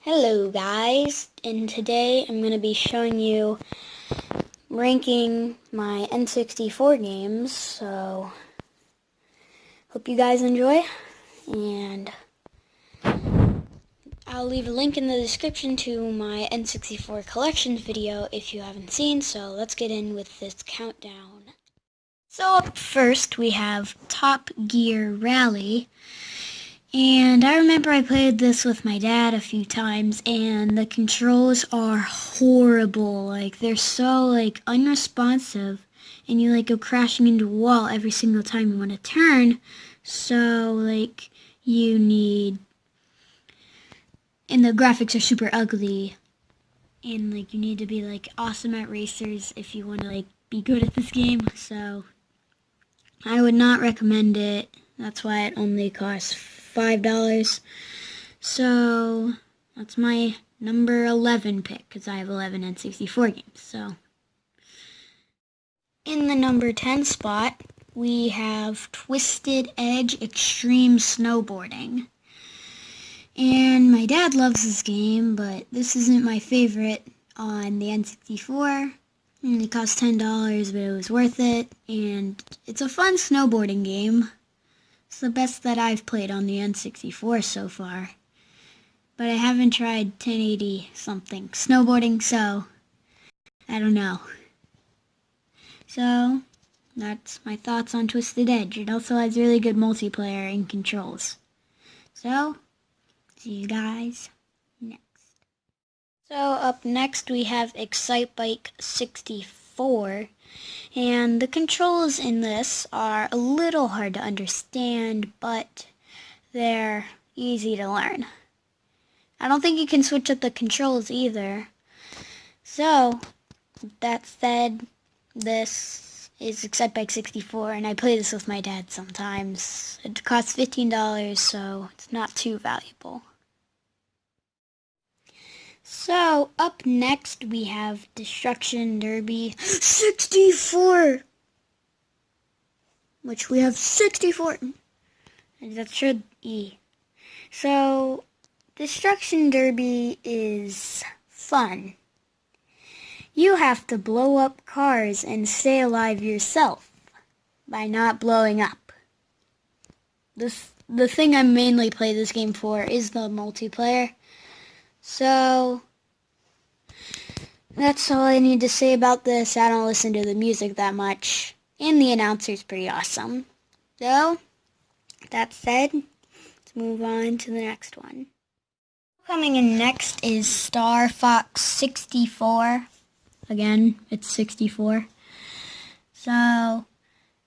Hello guys, and today I'm going to be showing you ranking my N64 games, so hope you guys enjoy, and I'll leave a link in the description to my N64 collections video if you haven't seen, so let's get in with this countdown. So up first we have Top Gear Rally. And I remember I played this with my dad a few times, and the controls are horrible. Like, they're so, unresponsive, and you, go crashing into a wall every single time you want to turn. So, you need... And the graphics are super ugly, and, you need to be, awesome at racers if you want to, be good at this game. So, I would not recommend it. That's why it only costs $5. So that's my number 11 pick, because I have 11 N64 games. So in the number 10 spot, we have Twisted Edge Extreme Snowboarding. And my dad loves this game, but this isn't my favorite on the N64. And it cost $10, but it was worth it. And it's a fun snowboarding game. It's the best that I've played on the N64 so far. But I haven't tried 1080 something snowboarding, so I don't know. So that's my thoughts on Twisted Edge. It also has really good multiplayer and controls. So, see you guys next. So up next we have Excitebike 64. And the controls in this are a little hard to understand, but they're easy to learn. I don't think you can switch up the controls either. So, that said, this is Excitebike 64, and I play this with my dad sometimes. It costs $15, so it's not too valuable. So, up next we have Destruction Derby 64! Which we have 64! That should E. So, Destruction Derby is fun. You have to blow up cars and stay alive yourself by not blowing up. The thing I mainly play this game for is the multiplayer. So, that's all I need to say about this. I don't listen to the music that much, and the announcer's pretty awesome. So, that said, let's move on to the next one. Coming in next is Star Fox 64. Again, it's 64. So,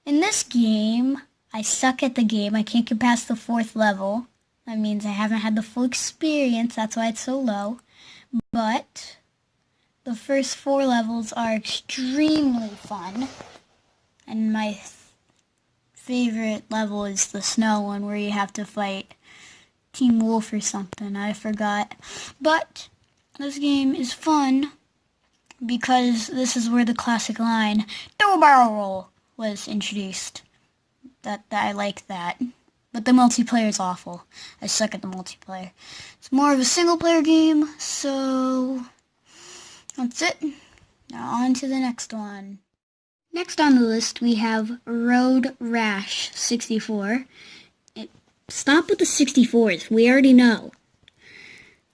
in this game, I suck at the game. I can't get past the 4th level. That means I haven't had the full experience, that's why it's so low. But the first 4 levels are extremely fun. And my favorite level is the snow one where you have to fight Team Wolf or something, I forgot. But this game is fun because this is where the classic line, "Do a barrel roll," was introduced. That I like that. But the multiplayer is awful. I suck at the multiplayer. It's more of a single-player game, so that's it. Now on to the next one. Next on the list, we have Road Rash 64. Stop with the 64s. We already know.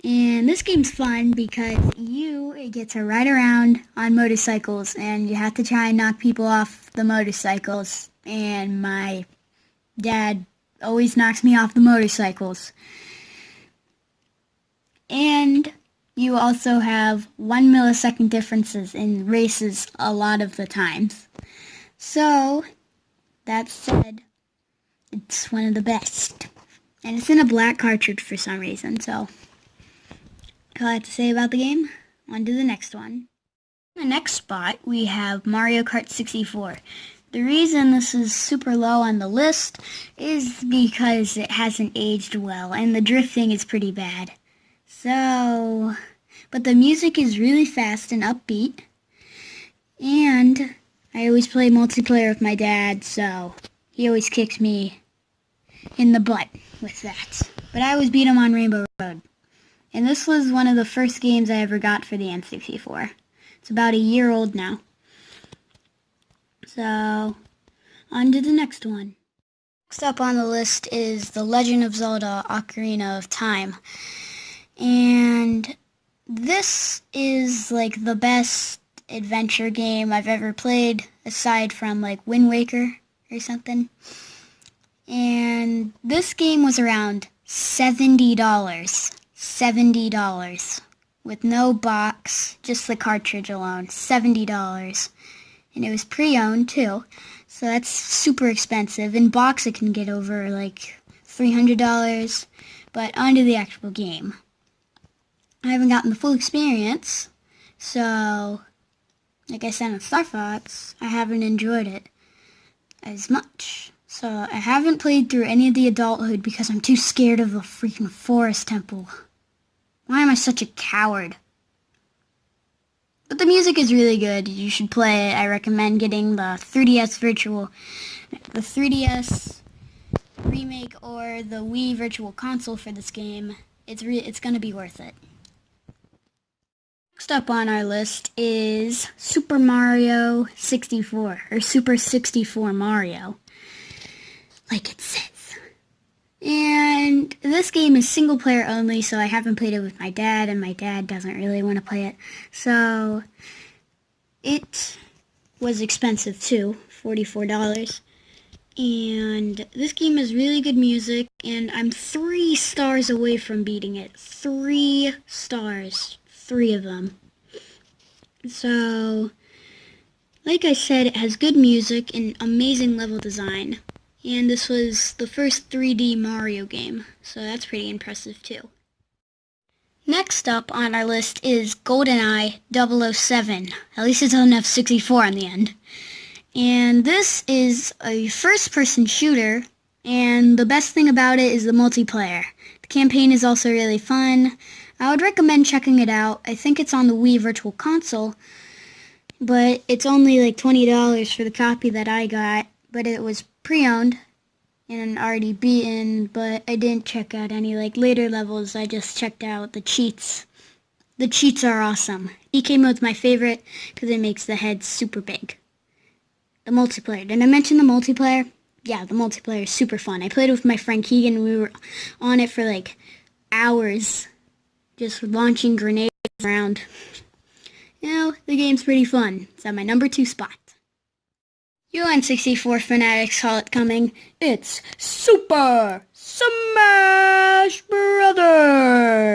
And this game's fun because you get to ride around on motorcycles, and you have to try and knock people off the motorcycles. And my dad always knocks me off the motorcycles. And you also have 1 millisecond differences in races a lot of the times. So, that said, it's one of the best. And it's in a black cartridge for some reason, so that's all I have to say about the game. On to the next one. In the next spot, we have Mario Kart 64. The reason this is super low on the list is because it hasn't aged well, and the drifting is pretty bad. So, but the music is really fast and upbeat, and I always play multiplayer with my dad, so he always kicks me in the butt with that. But I always beat him on Rainbow Road. And this was one of the first games I ever got for the N64. It's about a year old now. So, on to the next one. Next up on the list is The Legend of Zelda Ocarina of Time. And this is like the best adventure game I've ever played, aside from like Wind Waker or something. And this game was around $70. $70. With no box, just the cartridge alone. $70. And it was pre-owned too. So that's super expensive. In box it can get over like $300. But onto the actual game. I haven't gotten the full experience. So, like I said on Star Fox, I haven't enjoyed it as much. So I haven't played through any of the adulthood because I'm too scared of the freaking forest temple. Why am I such a coward? But the music is really good. You should play it. I recommend getting the 3DS remake or the Wii Virtual Console for this game. It's gonna be worth it. Next up on our list is Super Mario 64, or Super 64 Mario, like it says. And this game is single player only, so I haven't played it with my dad, and my dad doesn't really want to play it. So it was expensive too, $44. And this game has really good music, and I'm 3 stars away from beating it. 3 stars. 3 of them. So, like I said, it has good music and amazing level design. And this was the first 3D Mario game, so that's pretty impressive too. Next up on our list is GoldenEye 007. At least it doesn't have 64 on the end. And this is a first-person shooter, and the best thing about it is the multiplayer. The campaign is also really fun. I would recommend checking it out. I think it's on the Wii Virtual Console, but it's only like $20 for the copy that I got, but it was pre-owned and already beaten, but I didn't check out any like later levels. I just checked out the cheats. The cheats are awesome. EK mode's my favorite because it makes the head super big. The multiplayer. Did I mention the multiplayer? Yeah, the multiplayer is super fun. I played it with my friend Keegan, and we were on it for like hours, just launching grenades around. You know, the game's pretty fun. It's at my number 2 spot. You N64 fanatics saw it coming. It's Super Smash Brothers!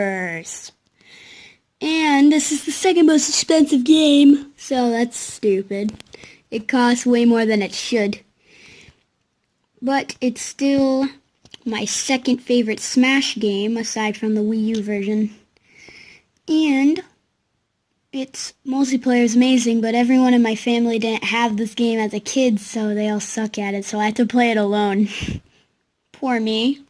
And this is the second most expensive game, so that's stupid. It costs way more than it should. But it's still my second favorite Smash game, aside from the Wii U version. And its multiplayer is amazing, but everyone in my family didn't have this game as a kid, so they all suck at it, so I had to play it alone. Poor me.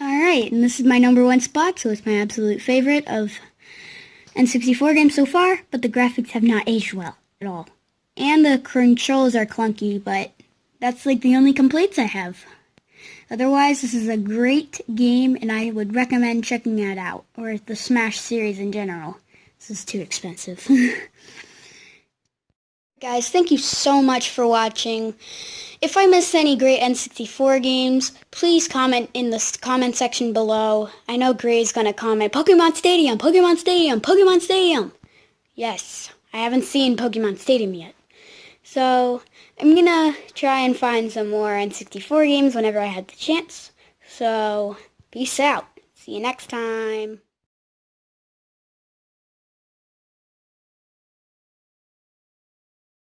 Alright, and this is my number 1 spot, so it's my absolute favorite of N64 games so far, but the graphics have not aged well at all. And the controls are clunky, but that's like the only complaints I have. Otherwise, this is a great game, and I would recommend checking that out, or the Smash series in general. This is too expensive. Guys, thank you so much for watching. If I missed any great N64 games, please comment in the comment section below. I know Gray's gonna comment, Pokemon Stadium, Pokemon Stadium, Pokemon Stadium! Yes, I haven't seen Pokemon Stadium yet. So, I'm gonna try and find some more N64 games whenever I have the chance. So, peace out. See you next time.